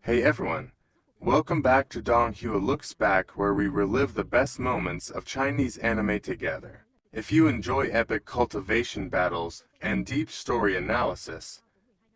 Hey everyone, welcome back to Donghua Looks Back, where we relive the best moments of Chinese anime together. If you enjoy epic cultivation battles and deep story analysis,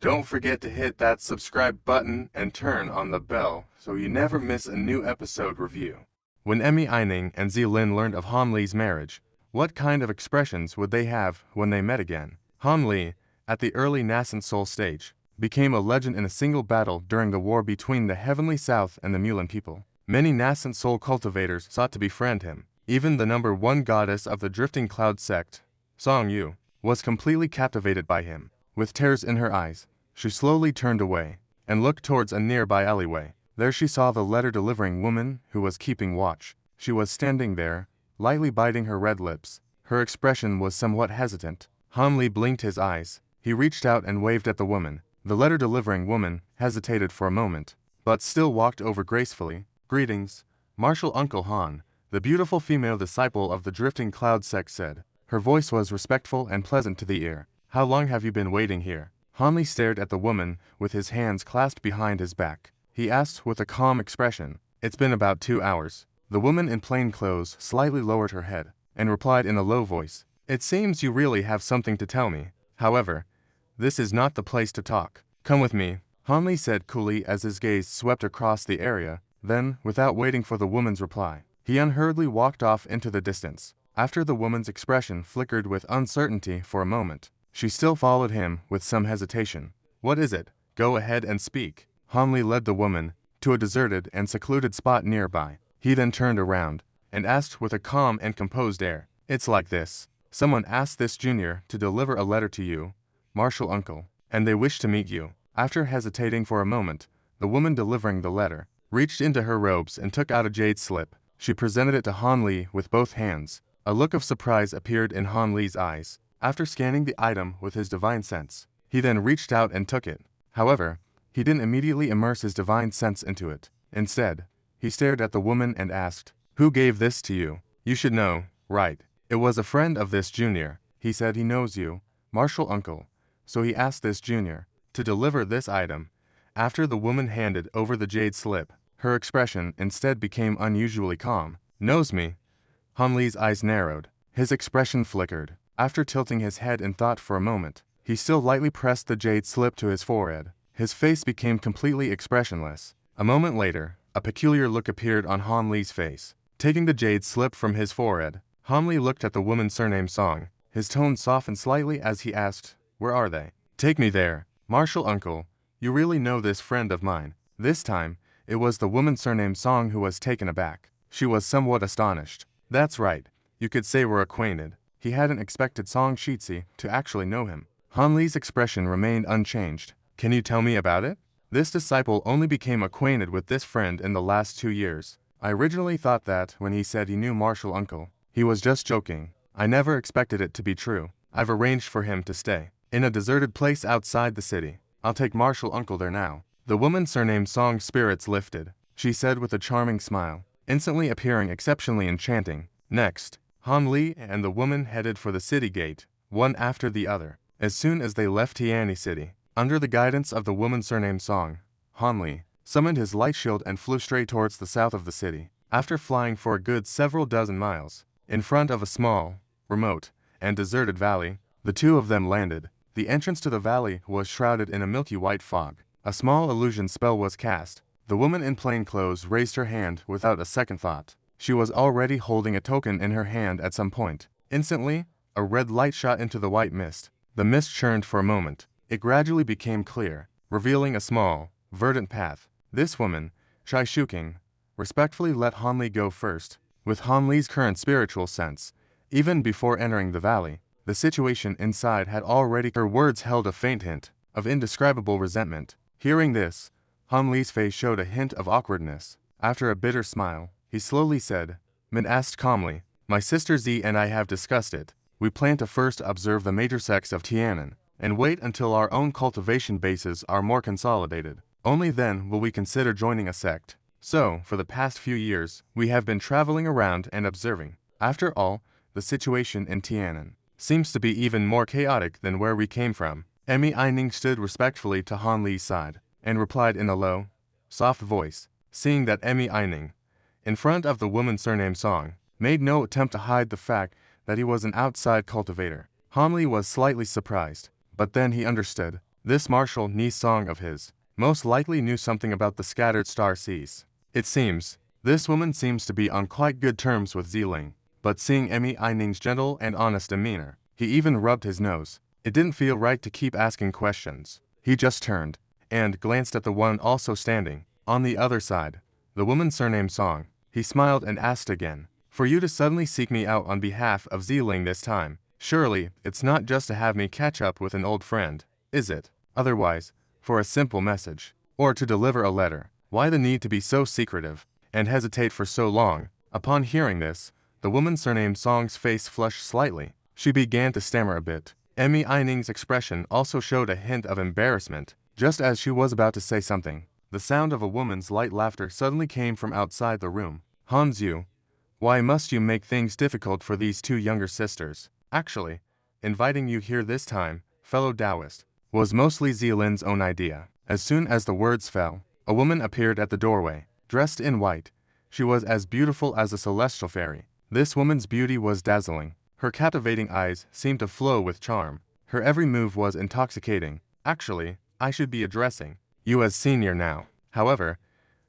don't forget to hit that subscribe button and turn on the bell so you never miss a new episode review. When Ning and Ziling learned of Han Li's marriage, what kind of expressions would they have when they met again? Han Li, at the early Nascent Soul stage, became a legend in a single battle during the war between the Heavenly South and the Mulan people. Many Nascent Soul cultivators sought to befriend him. Even the #1 goddess of the Drifting Cloud sect, Song Yu, was completely captivated by him. With tears in her eyes, she slowly turned away and looked towards a nearby alleyway. There she saw the letter-delivering woman who was keeping watch. She was standing there, lightly biting her red lips. Her expression was somewhat hesitant. Han Li blinked his eyes. He reached out and waved at the woman. The letter-delivering woman hesitated for a moment, but still walked over gracefully. "Greetings, Martial Uncle Han," the beautiful female disciple of the Drifting Cloud sect said. Her voice was respectful and pleasant to the ear. "How long have you been waiting here?" Han Li stared at the woman with his hands clasped behind his back. He asked with a calm expression. "It's been about 2 hours." The woman in plain clothes slightly lowered her head and replied in a low voice, "It seems you really have something to tell me. However, this is not the place to talk. Come with me," Han Li said coolly as his gaze swept across the area. Then, without waiting for the woman's reply, he unhurriedly walked off into the distance. After the woman's expression flickered with uncertainty for a moment, she still followed him with some hesitation. "What is it? Go ahead and speak." Han Li led the woman to a deserted and secluded spot nearby. He then turned around and asked with a calm and composed air, "It's like this. Someone asked this junior to deliver a letter to you, Martial Uncle, and they wish to meet you." After hesitating for a moment, the woman delivering the letter reached into her robes and took out a jade slip. She presented it to Han Li with both hands. A look of surprise appeared in Han Li's eyes. After scanning the item with his divine sense, he then reached out and took it. However, he didn't immediately immerse his divine sense into it. Instead, he stared at the woman and asked, "Who gave this to you? You should know, right? It was a friend of this junior. He said he knows you, Martial Uncle, so he asked this junior to deliver this item." After the woman handed over the jade slip, her expression instead became unusually calm. "Knows me?" Han Li's eyes narrowed. His expression flickered. After tilting his head in thought for a moment, he still lightly pressed the jade slip to his forehead. His face became completely expressionless. A moment later, a peculiar look appeared on Han Li's face. Taking the jade slip from his forehead, Han Li looked at the woman surnamed Song. His tone softened slightly as he asked, "Where are they?" "Take me there. Martial Uncle, you really know this friend of mine?" This time, it was the woman surnamed Song who was taken aback. She was somewhat astonished. "That's right. You could say we're acquainted." He hadn't expected Song Shitzi to actually know him. Han Li's expression remained unchanged. "Can you tell me about it?" This disciple only became acquainted with this friend in the last 2 years. "I originally thought that when he said he knew Martial Uncle, he was just joking. I never expected it to be true. I've arranged for him to stay in a deserted place outside the city. I'll take Martial Uncle there now." The woman surnamed Song's spirits lifted. She said with a charming smile, instantly appearing exceptionally enchanting. Next, Han Li and the woman headed for the city gate, one after the other. As soon as they left Tiani City, under the guidance of the woman surnamed Song, Han Li summoned his light shield and flew straight towards the south of the city. After flying for a good several dozen miles, in front of a small, remote, and deserted valley, the two of them landed. The entrance to the valley was shrouded in a milky white fog. A small illusion spell was cast. The woman in plain clothes raised her hand without a second thought. She was already holding a token in her hand at some point. Instantly, a red light shot into the white mist. The mist churned for a moment. It gradually became clear, revealing a small, verdant path. This woman, Chai Shuking, respectfully let Han Li go first. With Han Li's current spiritual sense, even before entering the valley, the situation inside had already. Her words held a faint hint of indescribable resentment. Hearing this, Han Li's face showed a hint of awkwardness. After a bitter smile, he slowly said, Min asked calmly, "My sister Z and I have discussed it. We plan to first observe the major sects of Tianan, and wait until our own cultivation bases are more consolidated. Only then will we consider joining a sect. So, for the past few years, we have been traveling around and observing. After all, the situation in Tianan seems to be even more chaotic than where we came from." Ning stood respectfully to Han Li's side, and replied in a low, soft voice. Seeing that Ning, in front of the woman surnamed Song, made no attempt to hide the fact that he was an outside cultivator, Han Li was slightly surprised, but then he understood. This martial Ni Song of his most likely knew something about the scattered star seas. It seems, this woman seems to be on quite good terms with Ziling, but seeing Ning's gentle and honest demeanor, he even rubbed his nose. It didn't feel right to keep asking questions. He just turned and glanced at the one also standing on the other side, the woman surnamed Song. He smiled and asked again, "For you to suddenly seek me out on behalf of Ziling this time, surely it's not just to have me catch up with an old friend, is it? Otherwise, for a simple message, or to deliver a letter, why the need to be so secretive and hesitate for so long?" Upon hearing this, the woman surnamed Song's face flushed slightly. She began to stammer a bit. Ning's expression also showed a hint of embarrassment. Just as she was about to say something, the sound of a woman's light laughter suddenly came from outside the room. "Han Zhu, why must you make things difficult for these two younger sisters? Actually, inviting you here this time, fellow Taoist, was mostly Ziling's own idea." As soon as the words fell, a woman appeared at the doorway, dressed in white. She was as beautiful as a celestial fairy. This woman's beauty was dazzling. Her captivating eyes seemed to flow with charm. Her every move was intoxicating. "Actually, I should be addressing you as senior now. However,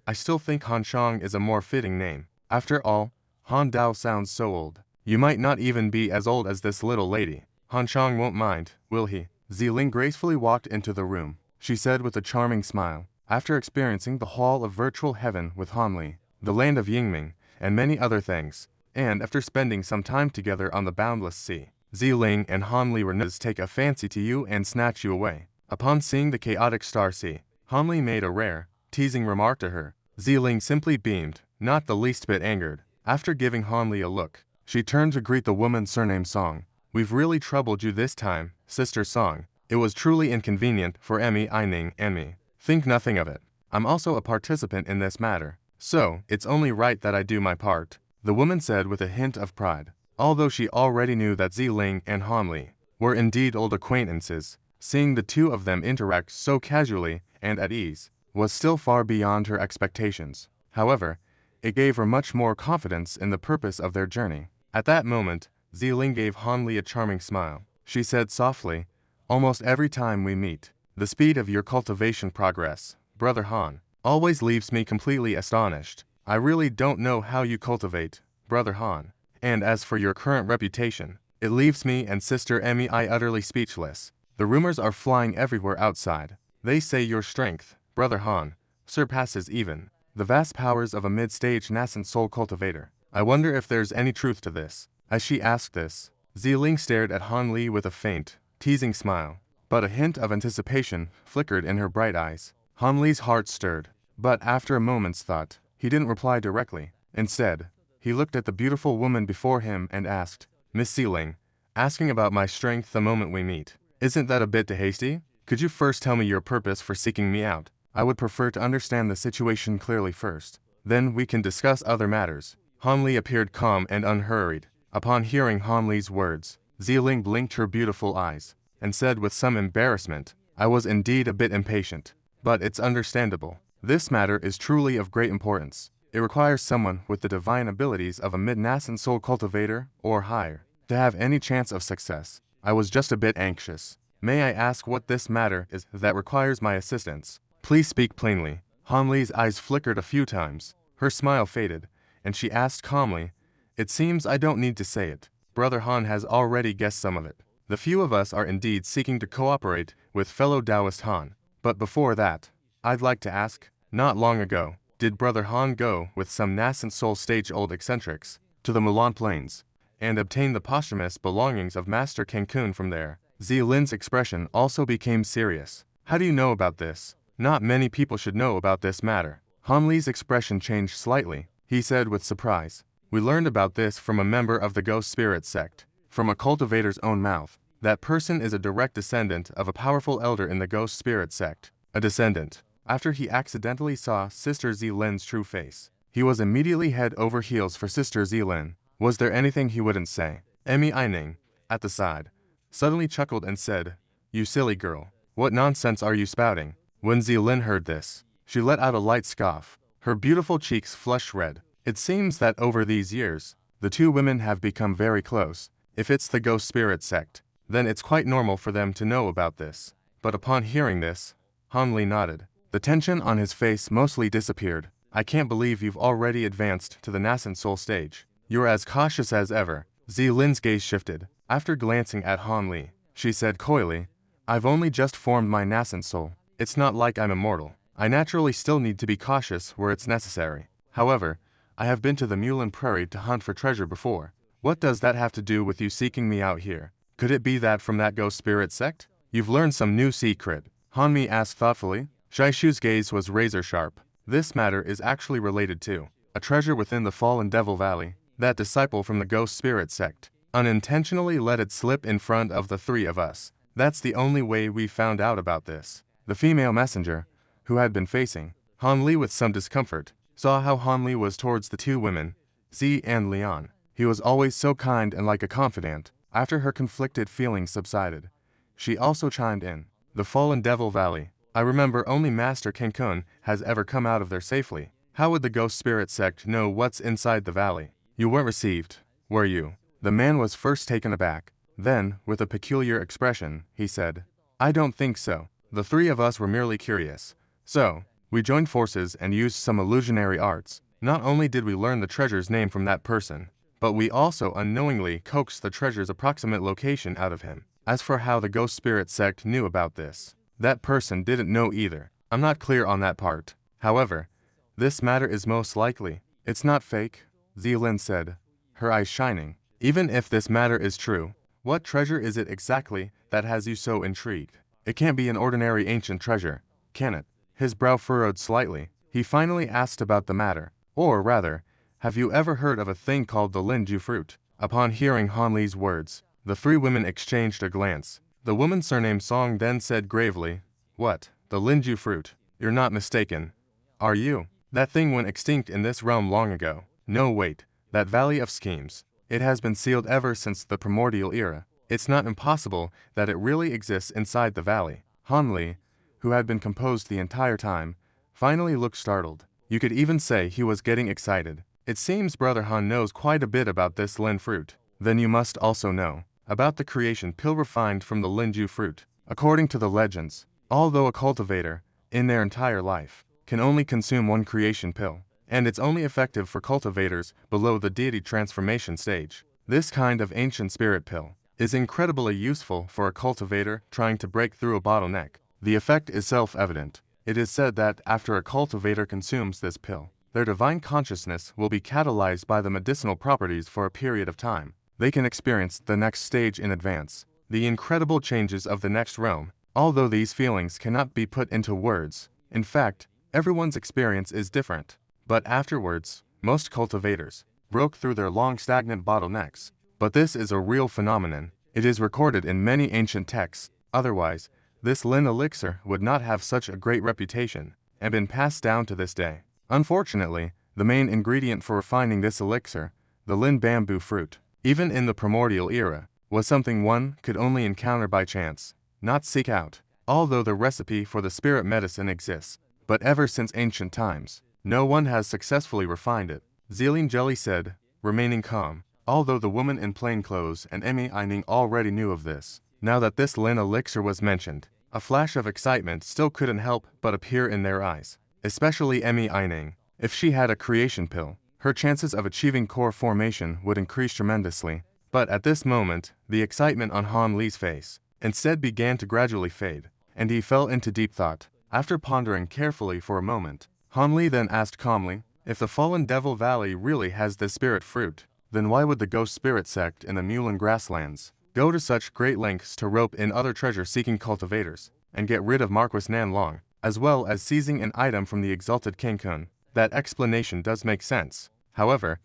I still think Han Shang is a more fitting name. After all, Han Dao sounds so old. You might not even be as old as this little lady. Han Shang won't mind, will he?" Ziling gracefully walked into the room. She said with a charming smile, after experiencing the hall of virtual heaven with Han Li, the land of Yingming, and many other things, and after spending some time together on the boundless sea, Ziling and Han Li were known to take a fancy to you and snatch you away. Upon seeing the chaotic star sea, Han Li made a rare, teasing remark to her. Ziling simply beamed, not the least bit angered. After giving Han Li a look, she turned to greet the woman surnamed Song. "We've really troubled you this time, Sister Song. It was truly inconvenient for Ning and me. Think nothing of it. I'm also a participant in this matter, so it's only right that I do my part," the woman said with a hint of pride. Although she already knew that Ziling and Han Li were indeed old acquaintances, seeing the two of them interact so casually and at ease was still far beyond her expectations. However, it gave her much more confidence in the purpose of their journey. At that moment, Ziling gave Han Li a charming smile. She said softly, "Almost every time we meet, the speed of your cultivation progress, Brother Han, always leaves me completely astonished. I really don't know how you cultivate, Brother Han. And as for your current reputation, it leaves me and Sister utterly speechless. The rumors are flying everywhere outside. They say your strength, Brother Han, surpasses even the vast powers of a mid-stage Nascent Soul cultivator. I wonder if there's any truth to this." As she asked this, Ziling stared at Han Li with a faint, teasing smile, but a hint of anticipation flickered in her bright eyes. Han Li's heart stirred, but after a moment's thought, he didn't reply directly. Instead, he looked at the beautiful woman before him and asked, "Miss Ziling, asking about my strength the moment we meet, isn't that a bit too hasty? Could you first tell me your purpose for seeking me out? I would prefer to understand the situation clearly first. Then we can discuss other matters." Han Li appeared calm and unhurried. Upon hearing Han Li's words, Ziling blinked her beautiful eyes and said with some embarrassment, "I was indeed a bit impatient, but it's understandable. This matter is truly of great importance. It requires someone with the divine abilities of a mid-nascent soul cultivator or higher to have any chance of success. I was just a bit anxious. May I ask what this matter is that requires my assistance? Please speak plainly." Han Li's eyes flickered a few times. Her smile faded, and she asked calmly, "It seems I don't need to say it. Brother Han has already guessed some of it. The few of us are indeed seeking to cooperate with fellow Taoist Han. But before that, I'd like to ask, not long ago, did Brother Han go with some Nascent Soul stage-old eccentrics to the Mulan Plains and obtain the posthumous belongings of Master Cancun from there?" Zilin's expression also became serious. "How do you know about this? Not many people should know about this matter." Han Li's expression changed slightly. He said with surprise, "We learned about this from a member of the Ghost Spirit sect, from a cultivator's own mouth. That person is a direct descendant of a powerful elder in the Ghost Spirit sect. A descendant." After he accidentally saw Sister Ziling's true face, he was immediately head over heels for Sister Ziling. Was there anything he wouldn't say? Ning, at the side, suddenly chuckled and said, "You silly girl, what nonsense are you spouting?" When Ziling heard this, She let out a light scoff. Her beautiful cheeks flushed red. It seems that over these years, the two women have become very close. If it's the ghost spirit sect, then it's quite normal for them to know about this. But upon hearing this, Han Li nodded. The tension on his face mostly disappeared. I can't believe you've already advanced to the Nascent Soul stage. You're as cautious as ever. Ziling's gaze shifted. After glancing at Han Li, she said coyly, I've only just formed my Nascent Soul. It's not like I'm immortal. I naturally still need to be cautious where it's necessary. However, I have been to the Mulan Prairie to hunt for treasure before. What does that have to do with you seeking me out here? Could it be that from that ghost spirit sect? You've learned some new secret? Han Mi asked thoughtfully. Shaishu's gaze was razor sharp. This matter is actually related to a treasure within the Fallen Devil Valley. That disciple from the ghost spirit sect unintentionally let it slip in front of the three of us. That's the only way we found out about this. The female messenger, who had been facing Han Li with some discomfort, saw how Han Li was towards the two women, Zi and Lian. He was always so kind and like a confidant. After her conflicted feelings subsided, she also chimed in. The Fallen Devil Valley. I remember only Master King Kun has ever come out of there safely. How would the ghost spirit sect know what's inside the valley? You weren't received, were you? The man was first taken aback. Then, with a peculiar expression, he said, I don't think so. The three of us were merely curious. So, we joined forces and used some illusionary arts. Not only did we learn the treasure's name from that person, but we also unknowingly coaxed the treasure's approximate location out of him. As for how the ghost spirit sect knew about this, that person didn't know either. I'm not clear on that part. However, this matter is most likely. It's not fake, Ziling said, her eyes shining. Even if this matter is true, what treasure is it exactly that has you so intrigued? It can't be an ordinary ancient treasure, can it? His brow furrowed slightly. He finally asked about the matter. Or rather, have you ever heard of a thing called the Linju fruit? Upon hearing Han Li's words, the three women exchanged a glance. The woman surnamed Song then said gravely, What, the Linju fruit? You're not mistaken, are you? That thing went extinct in this realm long ago. No wait, that Valley of Schemes. It has been sealed ever since the primordial era. It's not impossible that it really exists inside the valley. Han Li, who had been composed the entire time, finally looked startled. You could even say he was getting excited. It seems Brother Han knows quite a bit about this Lin fruit. Then you must also know about the creation pill refined from the Linju fruit. According to the legends, although a cultivator, in their entire life, can only consume one creation pill, and it's only effective for cultivators below the deity transformation stage. This kind of ancient spirit pill is incredibly useful for a cultivator trying to break through a bottleneck. The effect is self-evident. It is said that after a cultivator consumes this pill, their divine consciousness will be catalyzed by the medicinal properties for a period of time. They can experience the next stage in advance, the incredible changes of the next realm. Although these feelings cannot be put into words, in fact, everyone's experience is different. But afterwards, most cultivators broke through their long stagnant bottlenecks. But this is a real phenomenon. It is recorded in many ancient texts. Otherwise, this Lin elixir would not have such a great reputation and been passed down to this day. Unfortunately, the main ingredient for refining this elixir, the Lin bamboo fruit, even in the primordial era, was something one could only encounter by chance, not seek out. Although the recipe for the spirit medicine exists, but ever since ancient times, no one has successfully refined it. Ziling Jelly said, remaining calm. Although the woman in plain clothes and Emmy Ning already knew of this, now that this Lin elixir was mentioned, a flash of excitement still couldn't help but appear in their eyes. Especially Emmy Ning. If she had a creation pill, her chances of achieving core formation would increase tremendously. But at this moment, the excitement on Han Li's face instead began to gradually fade, and he fell into deep thought. After pondering carefully for a moment, Han Li then asked calmly, if the Fallen Devil Valley really has this spirit fruit, then why would the ghost spirit sect in the Mulan grasslands go to such great lengths to rope in other treasure-seeking cultivators and get rid of Marquis Nanlong, as well as seizing an item from the exalted King Kun? That explanation does make sense. However,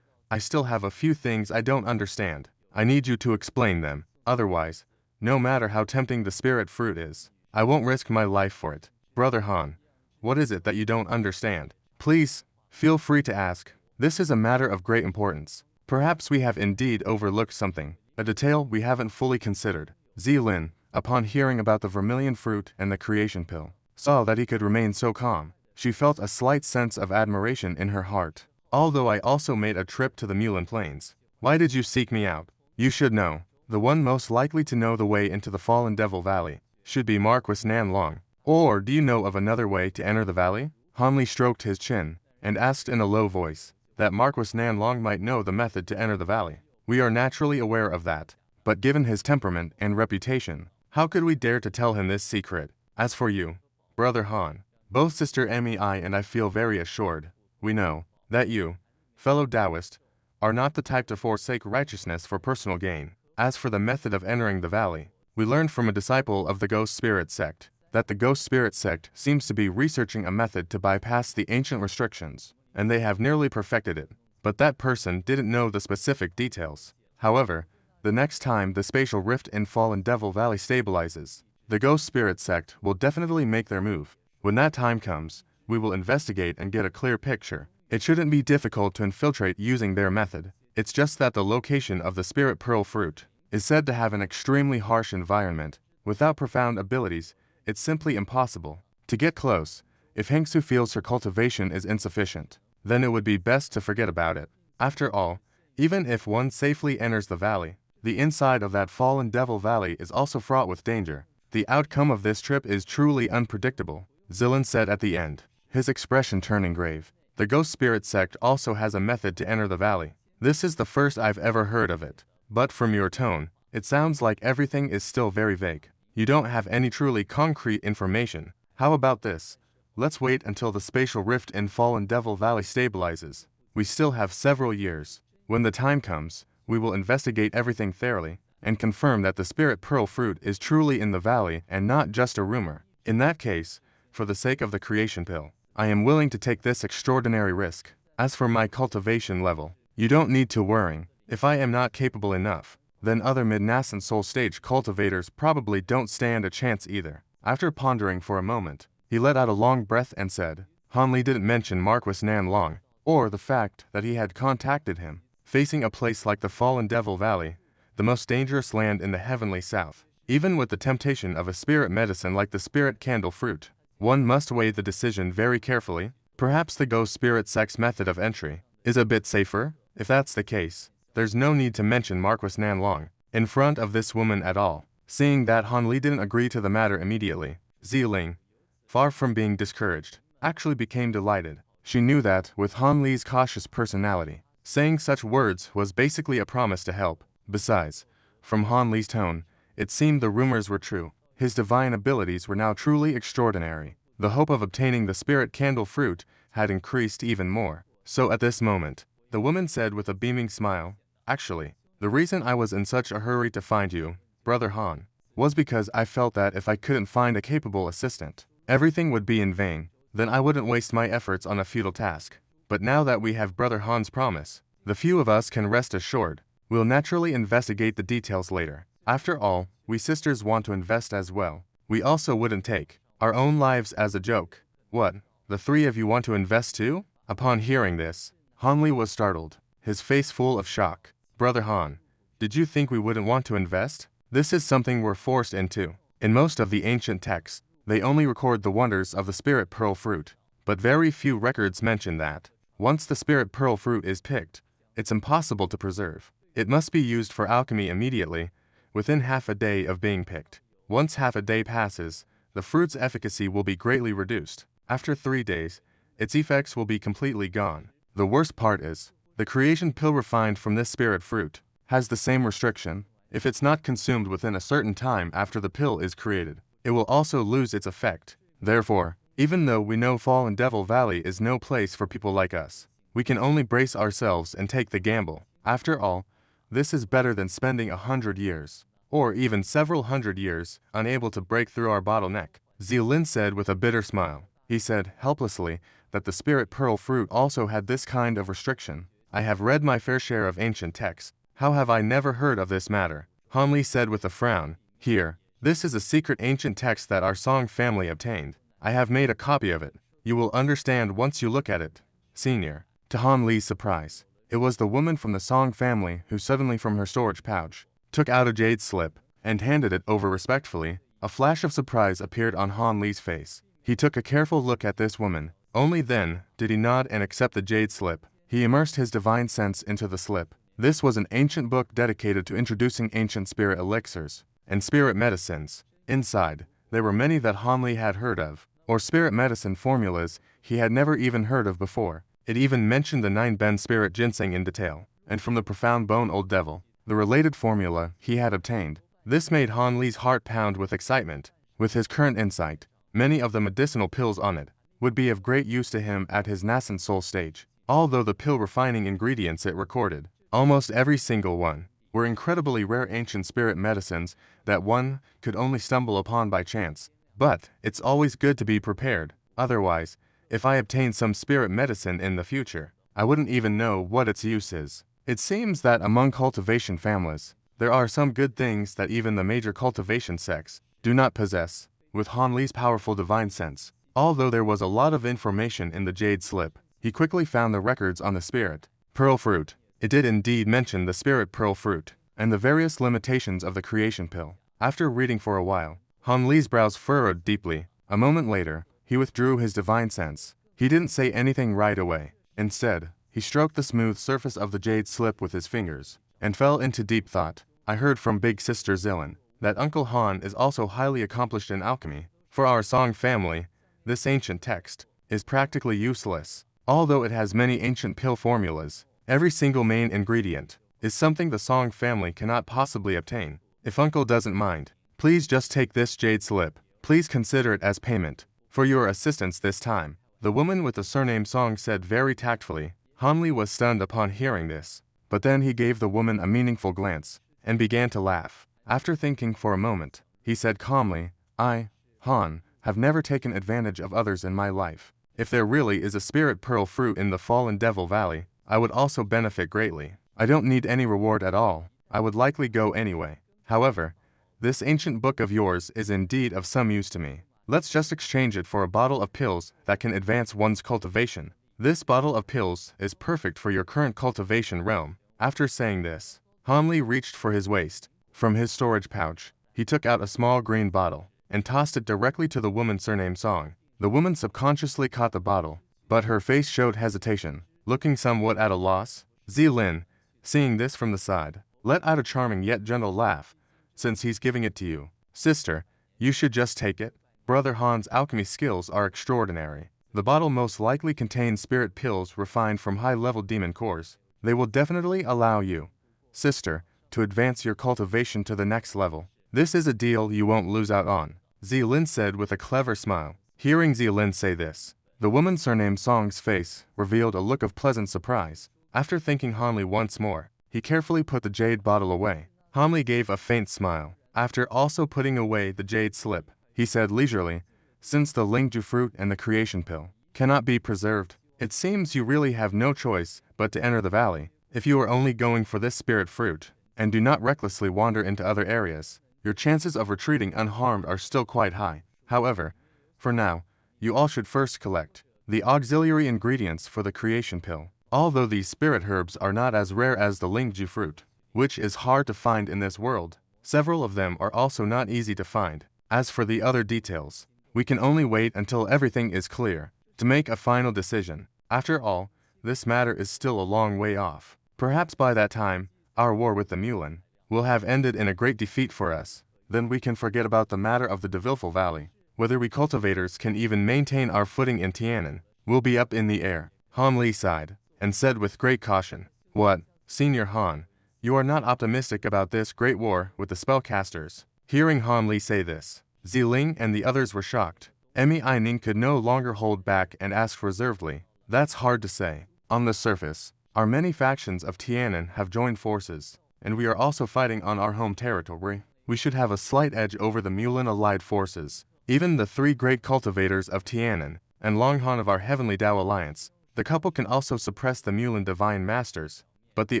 I still have a few things I don't understand. I need you to explain them. Otherwise, no matter how tempting the spirit fruit is, I won't risk my life for it. Brother Han, what is it that you don't understand? Please, feel free to ask. This is a matter of great importance. Perhaps we have indeed overlooked something, a detail we haven't fully considered. Ziling, upon hearing about the vermilion fruit and the creation pill, saw that he could remain so calm. She felt a slight sense of admiration in her heart. Although I also made a trip to the Mulan Plains. Why did you seek me out? You should know. The one most likely to know the way into the Fallen Devil Valley should be Marquis Nanlong. Or do you know of another way to enter the valley? Han Li stroked his chin and asked in a low voice that Marquis Nanlong might know the method to enter the valley. We are naturally aware of that, but given his temperament and reputation, how could we dare to tell him this secret? As for you, Brother Han, both Sister Mei and I feel very assured. We know that you, fellow Taoist, are not the type to forsake righteousness for personal gain. As for the method of entering the valley, we learned from a disciple of the Ghost Spirit sect that the Ghost Spirit sect seems to be researching a method to bypass the ancient restrictions, and they have nearly perfected it. But that person didn't know the specific details. However, the next time the spatial rift in Fallen Devil Valley stabilizes, the Ghost Spirit sect will definitely make their move. When that time comes, we will investigate and get a clear picture. It shouldn't be difficult to infiltrate using their method. It's just that the location of the Spirit Pearl fruit is said to have an extremely harsh environment. Without profound abilities, it's simply impossible to get close. If Hengsu feels her cultivation is insufficient, then it would be best to forget about it. After all, even if one safely enters the valley, the inside of that Fallen Devil Valley is also fraught with danger. The outcome of this trip is truly unpredictable, Ziling said at the end, his expression turning grave. The Ghost Spirit sect also has a method to enter the valley. This is the first I've ever heard of it. But from your tone, it sounds like everything is still very vague. You don't have any truly concrete information. How about this? Let's wait until the spatial rift in Fallen Devil Valley stabilizes. We still have several years. When the time comes, we will investigate everything thoroughly and confirm that the Spirit Pearl fruit is truly in the valley and not just a rumor. In that case, for the sake of the creation pill, I am willing to take this extraordinary risk. As for my cultivation level, you don't need to worry. If I am not capable enough, then other mid-Nascent Soul stage cultivators probably don't stand a chance either. After pondering for a moment, he let out a long breath and said, Han Li didn't mention Marquis Nanlong, or the fact that he had contacted him. Facing a place like the Fallen Devil Valley, the most dangerous land in the heavenly south, even with the temptation of a spirit medicine like the Spirit Candle fruit, one must weigh the decision very carefully. Perhaps the Ghost Spirit sect's method of entry is a bit safer. If that's the case, there's no need to mention Marquis Nanlong in front of this woman at all. Seeing that Han Li didn't agree to the matter immediately, Ziling, far from being discouraged, actually became delighted. She knew that, with Han Li's cautious personality, saying such words was basically a promise to help. Besides, from Han Li's tone, it seemed the rumors were true. His divine abilities were now truly extraordinary. The hope of obtaining the Spirit Candle fruit had increased even more. So at this moment, the woman said with a beaming smile, actually, the reason I was in such a hurry to find you, Brother Han, was because I felt that if I couldn't find a capable assistant, everything would be in vain. Then I wouldn't waste my efforts on a futile task. But now that we have Brother Han's promise, the few of us can rest assured. We'll naturally investigate the details later. After all, we sisters want to invest as well. We also wouldn't take our own lives as a joke. What, the three of you want to invest too? Upon hearing this, Han Li was startled, his face full of shock. Brother Han, did you think we wouldn't want to invest? This is something we're forced into. In most of the ancient texts, they only record the wonders of the Spirit Pearl fruit, but very few records mention that. Once the Spirit Pearl fruit is picked, it's impossible to preserve. It must be used for alchemy immediately, within half a day of being picked. Once half a day passes, the fruit's efficacy will be greatly reduced. After 3 days, its effects will be completely gone. The worst part is, the creation pill refined from this spirit fruit has the same restriction. If it's not consumed within a certain time after the pill is created, it will also lose its effect. Therefore, even though we know Fallen Devil Valley is no place for people like us, we can only brace ourselves and take the gamble. After all, this is better than spending 100 years, or even several hundred years, unable to break through our bottleneck. Ziling said with a bitter smile. He said, helplessly, that the Spirit Pearl fruit also had this kind of restriction. I have read my fair share of ancient texts. How have I never heard of this matter? Han Li said with a frown. Here, this is a secret ancient text that our Song family obtained. I have made a copy of it. You will understand once you look at it. Senior. To Han Li's surprise, it was the woman from the Song family who suddenly from her storage pouch took out a jade slip and handed it over respectfully. A flash of surprise appeared on Han Li's face. He took a careful look at this woman, Only then did he nod and accept the jade slip. He immersed his divine sense into the slip. This was an ancient book dedicated to introducing ancient spirit elixirs and spirit medicines. Inside, there were many that Han Li had heard of, or spirit medicine formulas he had never even heard of before. It even mentioned the 9-ben spirit ginseng in detail, and from the profound bone old devil, the related formula he had obtained. This made Han Li's heart pound with excitement. With his current insight, many of the medicinal pills on it would be of great use to him at his Nascent Soul stage. Although the pill refining ingredients it recorded, almost every single one, were incredibly rare ancient spirit medicines that one could only stumble upon by chance. But it's always good to be prepared. Otherwise, if I obtain some spirit medicine in the future, I wouldn't even know what its use is. It seems that among cultivation families, there are some good things that even the major cultivation sects do not possess. With Han Li's powerful divine sense, although there was a lot of information in the jade slip, he quickly found the records on the spirit pearl fruit. It did indeed mention the spirit pearl fruit, and the various limitations of the creation pill. After reading for a while, Han Li's brows furrowed deeply. A moment later, he withdrew his divine sense. He didn't say anything right away. Instead, he stroked the smooth surface of the jade slip with his fingers, and fell into deep thought. I heard from Big Sister Ziling that Uncle Han is also highly accomplished in alchemy. For our Song family, this ancient text is practically useless. Although it has many ancient pill formulas, every single main ingredient is something the Song family cannot possibly obtain. If Uncle doesn't mind, please just take this jade slip. Please consider it as payment for your assistance this time. The woman with the surname Song said very tactfully. Han Li was stunned upon hearing this, but then he gave the woman a meaningful glance and began to laugh. After thinking for a moment, he said calmly, I, Han, have never taken advantage of others in my life. If there really is a spirit pearl fruit in the Fallen Devil Valley, I would also benefit greatly. I don't need any reward at all. I would likely go anyway. However, this ancient book of yours is indeed of some use to me. Let's just exchange it for a bottle of pills that can advance one's cultivation. This bottle of pills is perfect for your current cultivation realm. After saying this, Han Li reached for his waist. From his storage pouch, he took out a small green bottle and tossed it directly to the woman surnamed Song. The woman subconsciously caught the bottle, but her face showed hesitation, looking somewhat at a loss. Ziling, seeing this from the side, let out a charming yet gentle laugh. Since he's giving it to you, sister, you should just take it. Brother Han's alchemy skills are extraordinary. The bottle most likely contains spirit pills refined from high-level demon cores. They will definitely allow you, sister, to advance your cultivation to the next level. This is a deal you won't lose out on, Ziling said with a clever smile. Hearing Ziling say this, the woman surnamed Song's face revealed a look of pleasant surprise. After thanking Han Li once more, he carefully put the jade bottle away. Han Li gave a faint smile. After also putting away the jade slip, he said leisurely, since the Ling fruit and the creation pill cannot be preserved, it seems you really have no choice but to enter the valley. If you are only going for this spirit fruit, and do not recklessly wander into other areas, your chances of retreating unharmed are still quite high. However, for now, you all should first collect the auxiliary ingredients for the creation pill. Although these spirit herbs are not as rare as the Ling fruit, which is hard to find in this world, several of them are also not easy to find. As for the other details, we can only wait until everything is clear to make a final decision. After all, this matter is still a long way off. Perhaps by that time, our war with the Mulan will have ended in a great defeat for us. Then we can forget about the matter of the Devilful Valley. Whether we cultivators can even maintain our footing in Tianan will be up in the air. Han Li sighed and said with great caution, What, Senior Han, you are not optimistic about this great war with the spellcasters? Hearing Han Li say this, Ziling and the others were shocked. Ning could no longer hold back and asked reservedly, That's hard to say. On the surface, our many factions of Tianan have joined forces, and we are also fighting on our home territory. We should have a slight edge over the Mulan allied forces. Even the three great cultivators of Tianan and Long Han of our Heavenly Tao Alliance, the couple can also suppress the Mulan Divine Masters. But the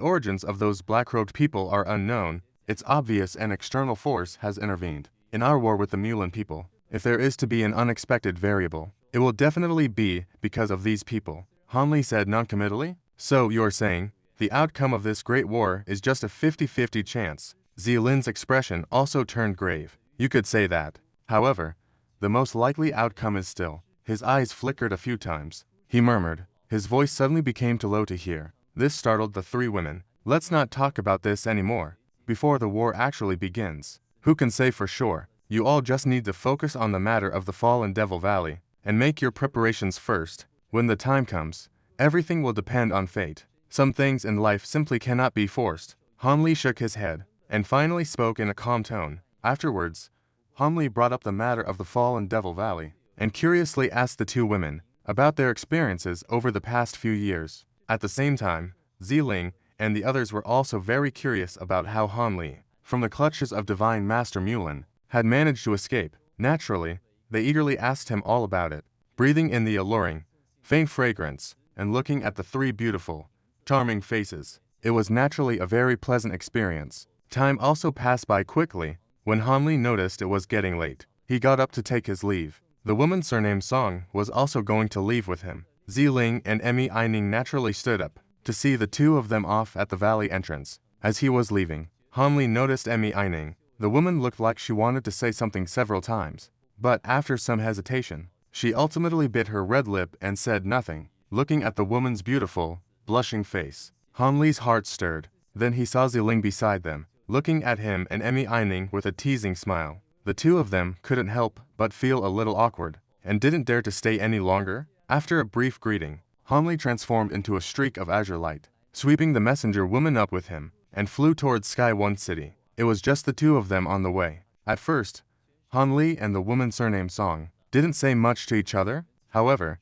origins of those black-robed people are unknown. It's obvious an external force has intervened in our war with the Mulan people. If there is to be an unexpected variable, it will definitely be because of these people. Han Li said noncommittally. So you're saying, the outcome of this great war is just a 50-50 chance. Ziling's expression also turned grave. You could say that. However, the most likely outcome is still His eyes flickered a few times. He murmured. His voice suddenly became too low to hear. This startled the three women. Let's not talk about this anymore. Before the war actually begins. Who can say for sure? You all just need to focus on the matter of the fallen Devil Valley, and make your preparations first. When the time comes, everything will depend on fate. Some things in life simply cannot be forced. Han Li shook his head, and finally spoke in a calm tone. Afterwards, Han Li brought up the matter of the fallen Devil Valley, and curiously asked the two women about their experiences over the past few years. At the same time, Ziling and the others were also very curious about how Han Li, from the clutches of Divine Master Mulan, had managed to escape. Naturally, they eagerly asked him all about it, breathing in the alluring, faint fragrance, and looking at the three beautiful, charming faces. It was naturally a very pleasant experience. Time also passed by quickly. When Han Li noticed it was getting late, he got up to take his leave. The woman surnamed Song was also going to leave with him. Ziling and Ning naturally stood up to see the two of them off at the valley entrance. As he was leaving, Han Li noticed Ning. The woman looked like she wanted to say something several times, but after some hesitation, she ultimately bit her red lip and said nothing. Looking at the woman's beautiful, blushing face, Han Li's heart stirred. Then he saw Ziling beside them, looking at him and Ning with a teasing smile. The two of them couldn't help but feel a little awkward, and didn't dare to stay any longer. After a brief greeting, Han Li transformed into a streak of azure light, sweeping the messenger woman up with him, and flew towards Sky One City. It was just the two of them on the way. At first, Han Li and the woman surnamed Song didn't say much to each other. However,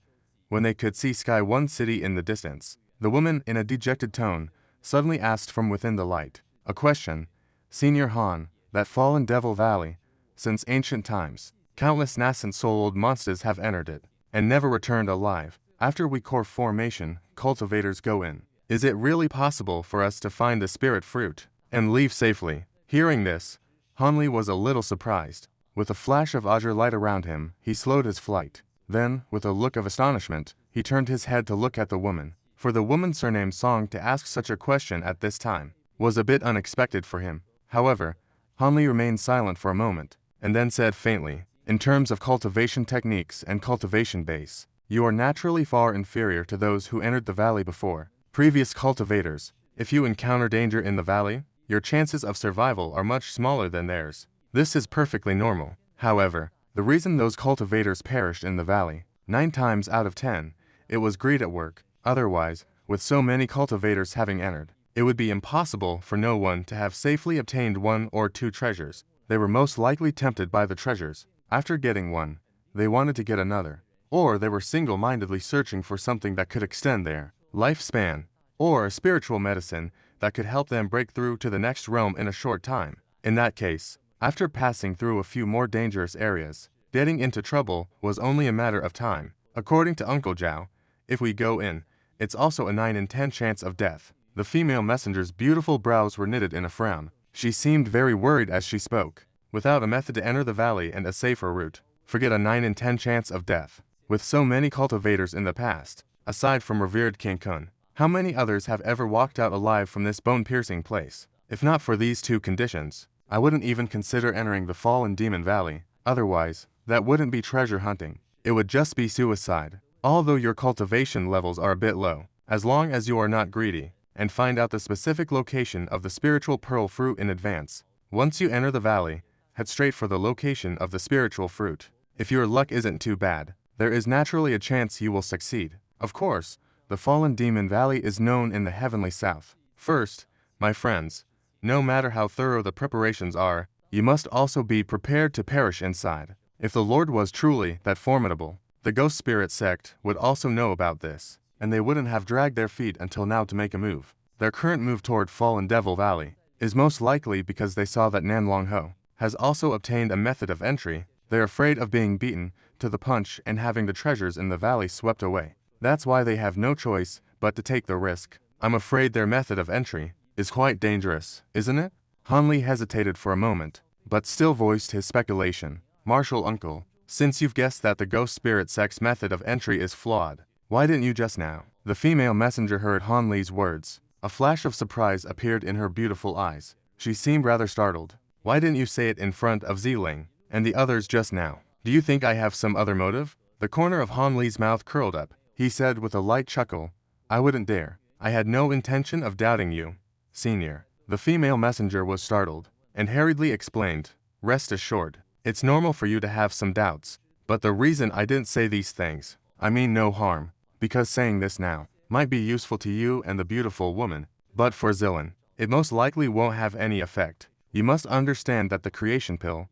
when they could see Sky One City in the distance, the woman, in a dejected tone, suddenly asked from within the light, a question. Senior Han, that fallen Devil Valley, since ancient times, countless Nascent Soul monsters have entered it, and never returned alive. After we core formation, cultivators go in. Is it really possible for us to find the spirit fruit and leave safely? Hearing this, Han Li was a little surprised. With a flash of azure light around him, he slowed his flight. Then, with a look of astonishment, he turned his head to look at the woman. For the woman surnamed Song to ask such a question at this time was a bit unexpected for him. However, Han Li remained silent for a moment, and then said faintly, in terms of cultivation techniques and cultivation base, you are naturally far inferior to those who entered the valley before. Previous cultivators, if you encounter danger in the valley, your chances of survival are much smaller than theirs. This is perfectly normal. However, the reason those cultivators perished in the valley, 9 times out of 10, it was greed at work. Otherwise, with so many cultivators having entered, it would be impossible for no one to have safely obtained 1 or 2 treasures. They were most likely tempted by the treasures. After getting one, they wanted to get another. Or they were single-mindedly searching for something that could extend their lifespan, or a spiritual medicine that could help them break through to the next realm in a short time. In that case, after passing through a few more dangerous areas, getting into trouble was only a matter of time. According to Uncle Zhao, if we go in, it's also a 9 in 10 chance of death. The female messenger's beautiful brows were knitted in a frown. She seemed very worried as she spoke. Without a method to enter the valley and a safer route, forget a 9 in 10 chance of death. With so many cultivators in the past, aside from revered King Kun, how many others have ever walked out alive from this bone-piercing place? If not for these 2 conditions, I wouldn't even consider entering the fallen Demon Valley. Otherwise, that wouldn't be treasure hunting. It would just be suicide. Although your cultivation levels are a bit low, as long as you are not greedy, and find out the specific location of the spiritual pearl fruit in advance. Once you enter the valley, head straight for the location of the spiritual fruit. If your luck isn't too bad, there is naturally a chance you will succeed. Of course, the fallen Demon Valley is known in the heavenly south. First, my friends, no matter how thorough the preparations are, you must also be prepared to perish inside. If the Lord was truly that formidable, the Ghost Spirit sect would also know about this, and they wouldn't have dragged their feet until now to make a move. Their current move toward Fallen Devil Valley is most likely because they saw that Nan Long Ho has also obtained a method of entry. They're afraid of being beaten to the punch and having the treasures in the valley swept away. That's why they have no choice but to take the risk. I'm afraid their method of entry is quite dangerous, isn't it? Han Li hesitated for a moment, but still voiced his speculation. Martial uncle, since you've guessed that the Ghost Spirit sect's method of entry is flawed, why didn't you just now? The female messenger heard Han Li's words. A flash of surprise appeared in her beautiful eyes. She seemed rather startled. Why didn't you say it in front of Ziling and the others just now? Do you think I have some other motive? The corner of Han Li's mouth curled up. He said with a light chuckle, "I wouldn't dare. I had no intention of doubting you, Senior." The female messenger was startled, and hurriedly explained, "Rest assured, it's normal for you to have some doubts. But the reason I didn't say these things, I mean no harm, because saying this now might be useful to you and the beautiful woman, but for Ziling, it most likely won't have any effect. You must understand that the creation pill,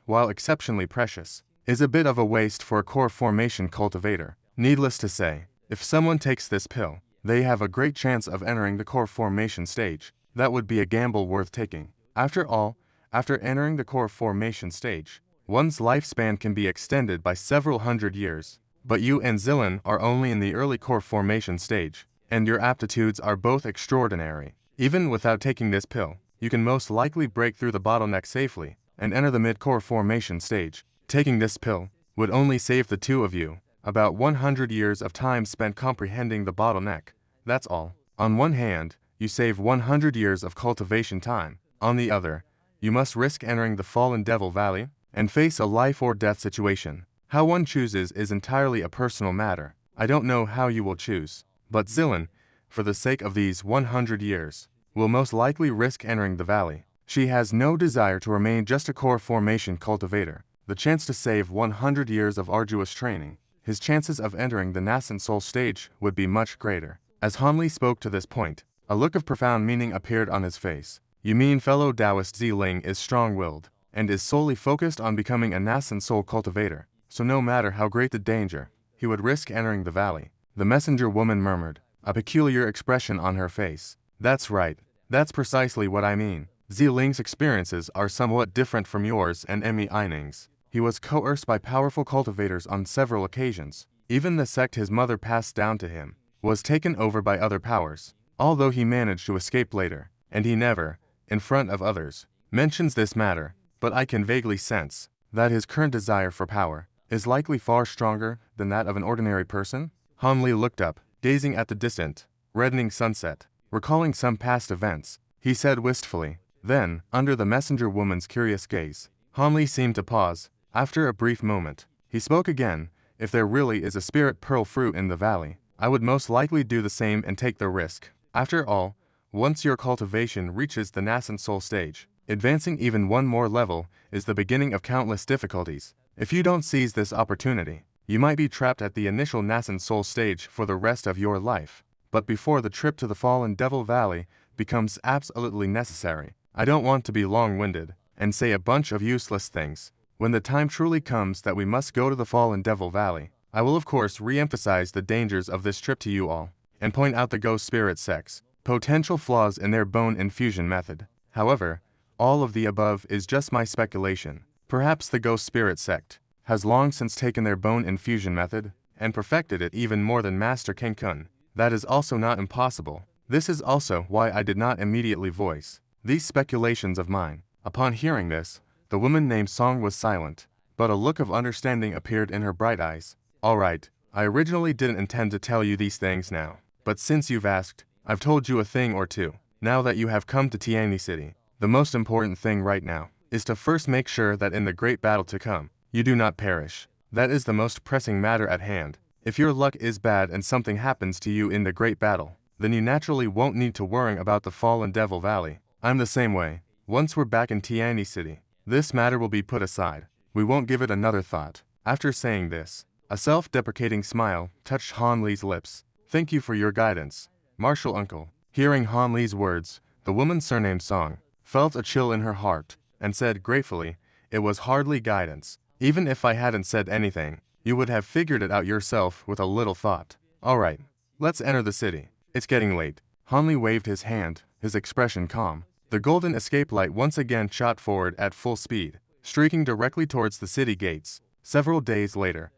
while exceptionally precious, is a bit of a waste for a core formation cultivator. Needless to say, if someone takes this pill, they have a great chance of entering the core formation stage. That would be a gamble worth taking. After all, after entering the core formation stage, one's lifespan can be extended by several hundred years. But you and Ziling are only in the early core formation stage, and your aptitudes are both extraordinary. Even without taking this pill, you can most likely break through the bottleneck safely and enter the mid-core formation stage. Taking this pill would only save the two of you about 100 years of time spent comprehending the bottleneck. That's all. On one hand, you save 100 years of cultivation time. On the other, you must risk entering the Fallen Devil Valley and face a life or death situation. How one chooses is entirely a personal matter. I don't know how you will choose, but Ziling, for the sake of these 100 years, will most likely risk entering the valley. She has no desire to remain just a core formation cultivator. The chance to save 100 years of arduous training, his chances of entering the Nascent Soul stage would be much greater. As Han Li spoke to this point, a look of profound meaning appeared on his face. You mean fellow Taoist Ziling is strong-willed, and is solely focused on becoming a Nascent Soul cultivator, so no matter how great the danger, he would risk entering the valley. The messenger woman murmured, a peculiar expression on her face. That's right. That's precisely what I mean. Ziling's experiences are somewhat different from yours and Ning's. He was coerced by powerful cultivators on several occasions. Even the sect his mother passed down to him was taken over by other powers, although he managed to escape later, and he never, in front of others, mentions this matter, but I can vaguely sense that his current desire for power is likely far stronger than that of an ordinary person. Han Li looked up, gazing at the distant, reddening sunset, recalling some past events. He said wistfully. Then, under the messenger woman's curious gaze, Han Li seemed to pause. After a brief moment, he spoke again. If there really is a spirit pearl fruit in the valley, I would most likely do the same and take the risk. After all, once your cultivation reaches the Nascent Soul stage, advancing even one more level is the beginning of countless difficulties. If you don't seize this opportunity, you might be trapped at the initial Nascent Soul stage for the rest of your life. But before the trip to the Fallen Devil Valley becomes absolutely necessary, I don't want to be long-winded and say a bunch of useless things. When the time truly comes that we must go to the Fallen Devil Valley, I will of course re-emphasize the dangers of this trip to you all, and point out the ghost spirit sect's potential flaws in their bone infusion method. However, all of the above is just my speculation. Perhaps the ghost spirit sect has long since taken their bone infusion method and perfected it even more than Master King Kun. That is also not impossible. This is also why I did not immediately voice these speculations of mine. Upon hearing this, the woman named Song was silent, but a look of understanding appeared in her bright eyes. All right, I originally didn't intend to tell you these things now, but since you've asked, I've told you a thing or two. Now that you have come to Tianyi City, the most important thing right now is to first make sure that in the great battle to come, you do not perish. That is the most pressing matter at hand. If your luck is bad and something happens to you in the great battle, then you naturally won't need to worry about the Fallen Devil Valley. I'm the same way. Once we're back in Tianyi City, this matter will be put aside. We won't give it another thought. After saying this, a self-deprecating smile touched Han Li's lips. Thank you for your guidance, Martial Uncle. Hearing Han Li's words, the woman surnamed Song felt a chill in her heart and said gratefully, it was hardly guidance. Even if I hadn't said anything, you would have figured it out yourself with a little thought. All right, let's enter the city. It's getting late. Han Li waved his hand, his expression calm. The golden escape light once again shot forward at full speed, streaking directly towards the city gates. Several days later,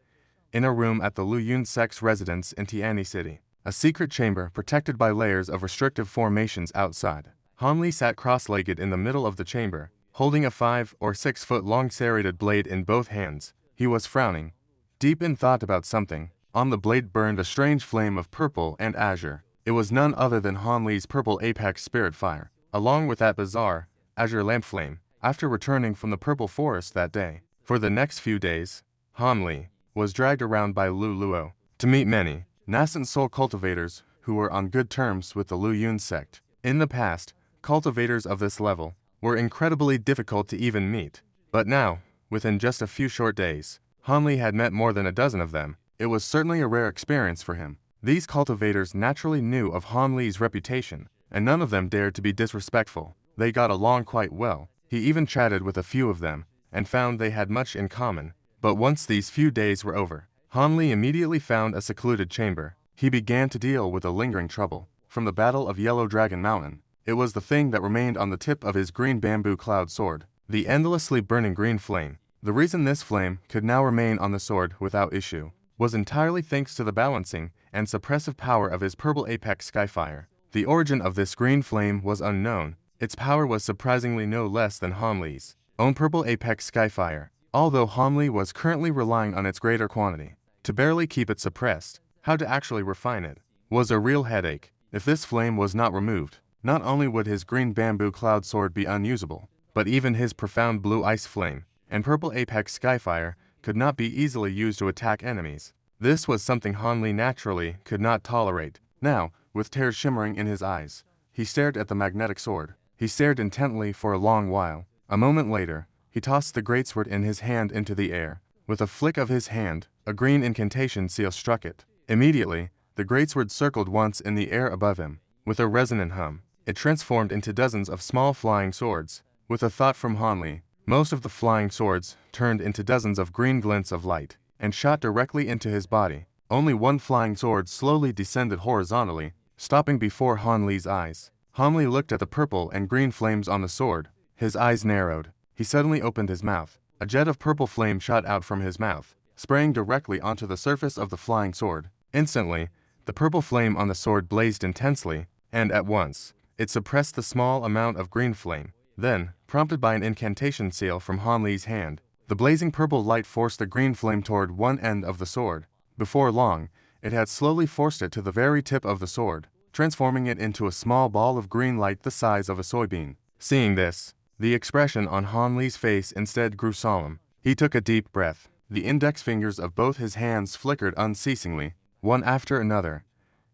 in a room at the Lu Yun sect's residence in Tianyi City, a secret chamber protected by layers of restrictive formations outside, Han Li sat cross-legged in the middle of the chamber, holding a 5 or 6 foot long serrated blade in both hands. He was frowning, deep in thought about something. On the blade burned a strange flame of purple and azure. It was none other than Han Li's purple apex spirit fire, along with that bizarre, azure lamp flame. After returning from the purple forest that day, for the next few days, Han Li was dragged around by Lu Luo to meet many Nascent Soul cultivators who were on good terms with the Lu Yun sect. In the past, cultivators of this level were incredibly difficult to even meet, but now, within just a few short days, Han Li had met more than a dozen of them. It was certainly a rare experience for him. These cultivators naturally knew of Han Li's reputation, and none of them dared to be disrespectful. They got along quite well. He even chatted with a few of them, and found they had much in common. But once these few days were over, Han Li immediately found a secluded chamber. He began to deal with a lingering trouble. From the Battle of Yellow Dragon Mountain, it was the thing that remained on the tip of his green bamboo cloud sword, the endlessly burning green flame. The reason this flame could now remain on the sword without issue was entirely thanks to the balancing and suppressive power of his purple apex skyfire. The origin of this green flame was unknown. Its power was surprisingly no less than Han Li's own purple apex skyfire, although Han Li was currently relying on its greater quantity to barely keep it suppressed. How to actually refine it was a real headache. If this flame was not removed, not only would his green bamboo cloud sword be unusable, but even his profound blue ice flame and purple apex skyfire could not be easily used to attack enemies. This was something Han Li naturally could not tolerate. Now, with tears shimmering in his eyes, he stared at the magnetic sword. He stared intently for a long while. A moment later, he tossed the greatsword in his hand into the air. With a flick of his hand, a green incantation seal struck it. Immediately, the greatsword circled once in the air above him. With a resonant hum, it transformed into dozens of small flying swords. With a thought from Han Li, most of the flying swords turned into dozens of green glints of light and shot directly into his body. Only one flying sword slowly descended horizontally, stopping before Han Li's eyes. Han Li looked at the purple and green flames on the sword. His eyes narrowed. He suddenly opened his mouth. A jet of purple flame shot out from his mouth, spraying directly onto the surface of the flying sword. Instantly, the purple flame on the sword blazed intensely, and at once, it suppressed the small amount of green flame. Then, prompted by an incantation seal from Han Li's hand, the blazing purple light forced the green flame toward one end of the sword. Before long, it had slowly forced it to the very tip of the sword, transforming it into a small ball of green light the size of a soybean. Seeing this, the expression on Han Li's face instead grew solemn. He took a deep breath. The index fingers of both his hands flickered unceasingly, one after another.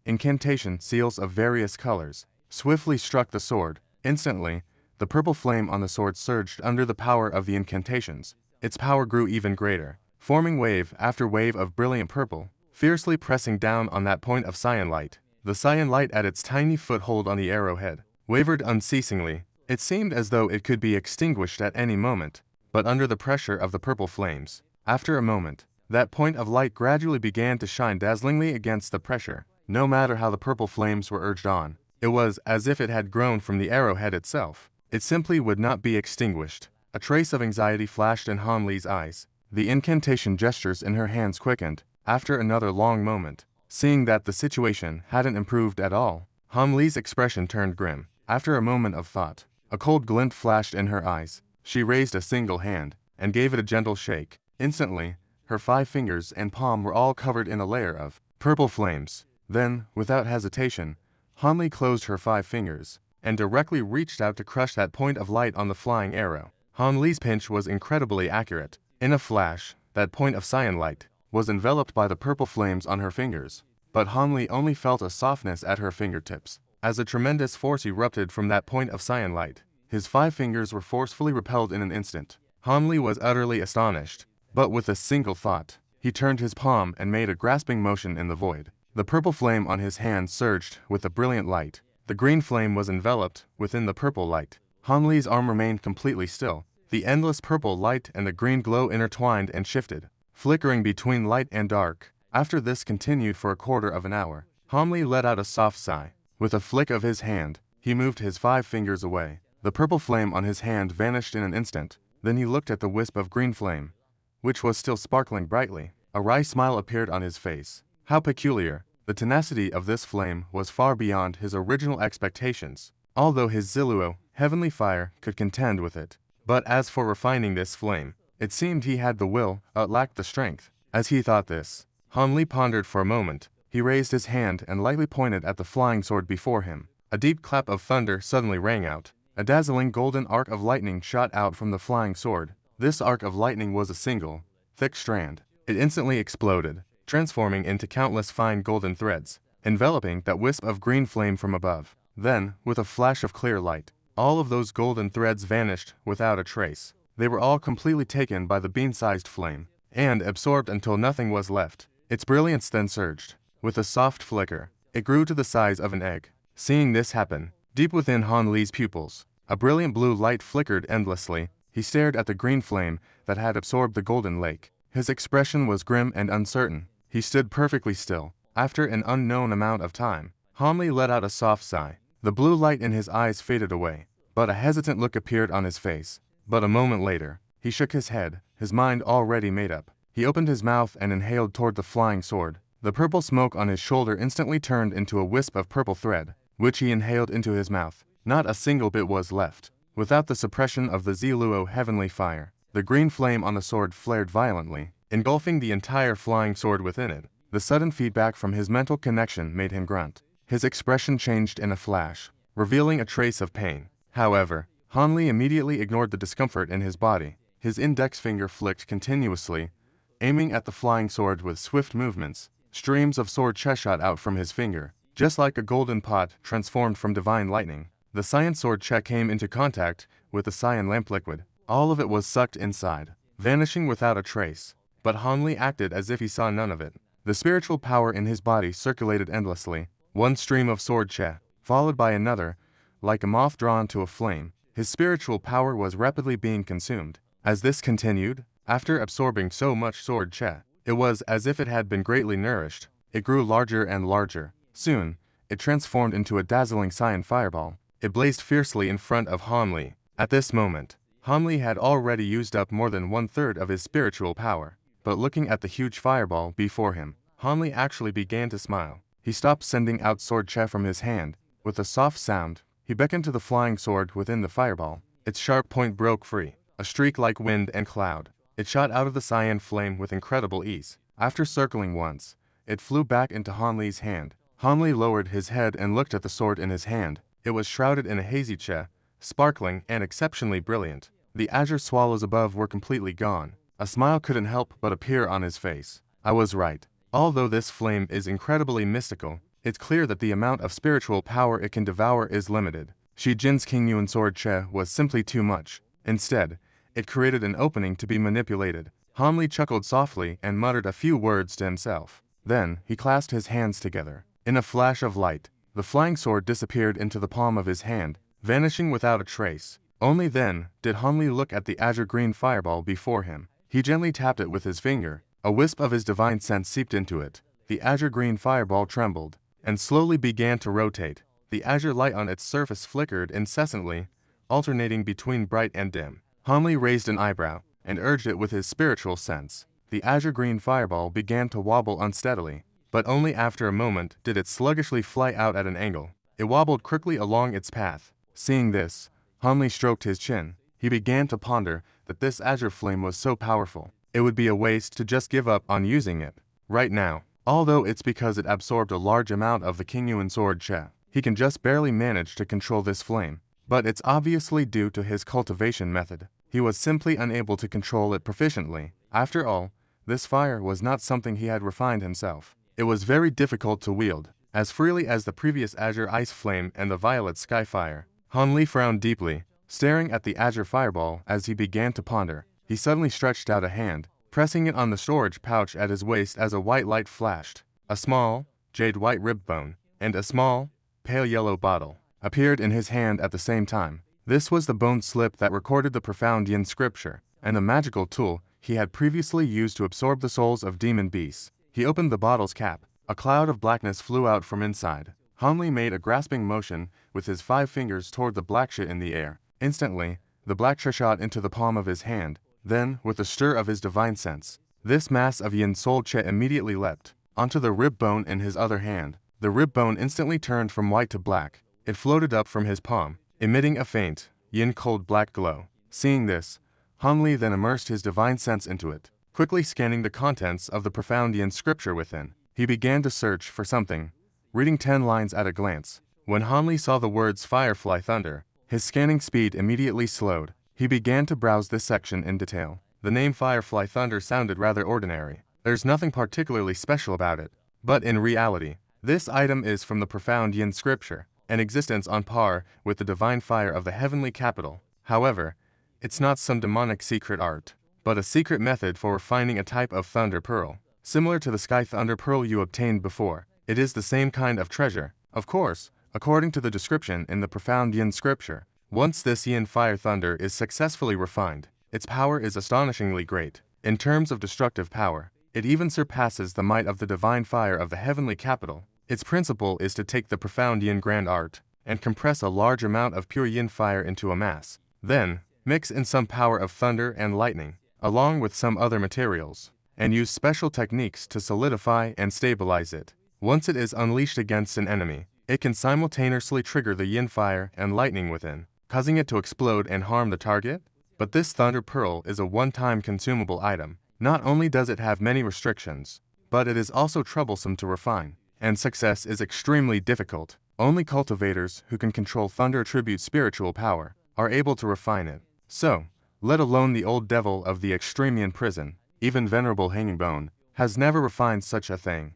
Incantation seals of various colors swiftly struck the sword. Instantly, the purple flame on the sword surged under the power of the incantations. Its power grew even greater, forming wave after wave of brilliant purple, fiercely pressing down on that point of cyan light. The cyan light at its tiny foothold on the arrowhead wavered unceasingly. It seemed as though it could be extinguished at any moment, but under the pressure of the purple flames. After a moment, that point of light gradually began to shine dazzlingly against the pressure. No matter how the purple flames were urged on, it was as if it had grown from the arrowhead itself. It simply would not be extinguished. A trace of anxiety flashed in Han Li's eyes. The incantation gestures in her hands quickened. After another long moment, seeing that the situation hadn't improved at all, Han Li's expression turned grim. After a moment of thought, a cold glint flashed in her eyes. She raised a single hand and gave it a gentle shake. Instantly, her 5 fingers and palm were all covered in a layer of purple flames. Then, without hesitation, Han Li closed her 5 fingers and directly reached out to crush that point of light on the flying arrow. Han Li's pinch was incredibly accurate. In a flash, that point of cyan light was enveloped by the purple flames on her fingers, but Han Li only felt a softness at her fingertips. As a tremendous force erupted from that point of cyan light, his 5 fingers were forcefully repelled in an instant. Han Li was utterly astonished, but with a single thought, he turned his palm and made a grasping motion in the void. The purple flame on his hand surged with a brilliant light. The green flame was enveloped within the purple light. Han Li's arm remained completely still. The endless purple light and the green glow intertwined and shifted, flickering between light and dark. After this continued for a quarter of an hour, Han Li let out a soft sigh. With a flick of his hand, he moved his 5 fingers away. The purple flame on his hand vanished in an instant. Then he looked at the wisp of green flame, which was still sparkling brightly. A wry smile appeared on his face. How peculiar! The tenacity of this flame was far beyond his original expectations, although his Ziluo, heavenly fire, could contend with it. But as for refining this flame, it seemed he had the will, but lacked the strength. As he thought this, Han Li pondered for a moment. He raised his hand and lightly pointed at the flying sword before him. A deep clap of thunder suddenly rang out. A dazzling golden arc of lightning shot out from the flying sword. This arc of lightning was a single, thick strand. It instantly exploded, transforming into countless fine golden threads, enveloping that wisp of green flame from above. Then, with a flash of clear light, all of those golden threads vanished without a trace. They were all completely taken by the bean-sized flame, and absorbed until nothing was left. Its brilliance then surged. With a soft flicker, it grew to the size of an egg. Seeing this happen, deep within Han Li's pupils, a brilliant blue light flickered endlessly. He stared at the green flame that had absorbed the golden lake. His expression was grim and uncertain. He stood perfectly still. After an unknown amount of time, Han Li let out a soft sigh. The blue light in his eyes faded away, but a hesitant look appeared on his face. But a moment later, he shook his head, his mind already made up. He opened his mouth and inhaled toward the flying sword. The purple smoke on his shoulder instantly turned into a wisp of purple thread, which he inhaled into his mouth. Not a single bit was left. Without the suppression of the Ziluo heavenly fire, the green flame on the sword flared violently, engulfing the entire flying sword within it. The sudden feedback from his mental connection made him grunt. His expression changed in a flash, revealing a trace of pain. However, Han Li immediately ignored the discomfort in his body. His index finger flicked continuously, aiming at the flying sword with swift movements. Streams of sword che shot out from his finger, just like a golden pot transformed from divine lightning. The cyan sword che came into contact with the cyan lamp liquid. All of it was sucked inside, vanishing without a trace. But Han Li acted as if he saw none of it. The spiritual power in his body circulated endlessly, one stream of sword che, followed by another, like a moth drawn to a flame. His spiritual power was rapidly being consumed. As this continued, after absorbing so much sword che, it was as if it had been greatly nourished. It grew larger and larger. Soon, it transformed into a dazzling cyan fireball. It blazed fiercely in front of Han Li. At this moment, Han Li had already used up more than 1/3 of his spiritual power. But looking at the huge fireball before him, Han Li actually began to smile. He stopped sending out sword che from his hand. With a soft sound, he beckoned to the flying sword within the fireball. Its sharp point broke free, a streak like wind and cloud. It shot out of the cyan flame with incredible ease. After circling once, it flew back into Han Li's hand. Han Li lowered his head and looked at the sword in his hand. It was shrouded in a hazy che, sparkling and exceptionally brilliant. The azure swallows above were completely gone. A smile couldn't help but appear on his face. I was right. Although this flame is incredibly mystical, it's clear that the amount of spiritual power it can devour is limited. Shi Jin's Qingyuan sword che was simply too much. Instead, it created an opening to be manipulated. Han Li chuckled softly and muttered a few words to himself. Then, he clasped his hands together. In a flash of light, the flying sword disappeared into the palm of his hand, vanishing without a trace. Only then did Han Li look at the azure green fireball before him. He gently tapped it with his finger. A wisp of his divine sense seeped into it. The azure green fireball trembled, and slowly began to rotate. The azure light on its surface flickered incessantly, alternating between bright and dim. Han Li raised an eyebrow, and urged it with his spiritual sense. The azure green fireball began to wobble unsteadily, but only after a moment did it sluggishly fly out at an angle. It wobbled quickly along its path. Seeing this, Han Li stroked his chin. He began to ponder that this azure flame was so powerful. It would be a waste to just give up on using it. Right now, although it's because it absorbed a large amount of the Qingyuan sword che, he can just barely manage to control this flame. But it's obviously due to his cultivation method. He was simply unable to control it proficiently. After all, this fire was not something he had refined himself. It was very difficult to wield, as freely as the previous azure ice flame and the violet sky fire. Han Li frowned deeply, staring at the azure fireball as he began to ponder. He suddenly stretched out a hand, pressing it on the storage pouch at his waist as a white light flashed. A small, jade-white rib bone, and a small, pale yellow bottle appeared in his hand at the same time. This was the bone slip that recorded the profound Yin scripture, and the magical tool he had previously used to absorb the souls of demon beasts. He opened the bottle's cap. A cloud of blackness flew out from inside. Han Li made a grasping motion with his 5 fingers toward the black shit in the air. Instantly, the black shit shot into the palm of his hand. Then, with a stir of his divine sense, this mass of Yin soul che immediately leapt onto the rib bone in his other hand. The rib bone instantly turned from white to black. It floated up from his palm, emitting a faint, Yin cold black glow. Seeing this, Han Li then immersed his divine sense into it. Quickly scanning the contents of the profound Yin scripture within, he began to search for something, reading 10 lines at a glance. When Han Li saw the words Firefly Thunder, his scanning speed immediately slowed. He began to browse this section in detail. The name Firefly Thunder sounded rather ordinary. There's nothing particularly special about it. But in reality, this item is from the profound Yin scripture, an existence on par with the divine fire of the heavenly capital. However, it's not some demonic secret art, but a secret method for refining a type of thunder pearl. Similar to the sky thunder pearl you obtained before, it is the same kind of treasure. Of course, according to the description in the profound Yin scripture, once this Yin fire thunder is successfully refined, its power is astonishingly great. In terms of destructive power, it even surpasses the might of the divine fire of the heavenly capital. Its principle is to take the profound Yin grand art and compress a large amount of pure Yin fire into a mass. Then, mix in some power of thunder and lightning, along with some other materials, and use special techniques to solidify and stabilize it. Once it is unleashed against an enemy, it can simultaneously trigger the Yin fire and lightning within, causing it to explode and harm the target. But this thunder pearl is a one-time consumable item. Not only does it have many restrictions, but it is also troublesome to refine, and success is extremely difficult. Only cultivators who can control thunder attribute spiritual power are able to refine it. So, let alone the old devil of the Extremian prison, even Venerable Hanging Bone, has never refined such a thing.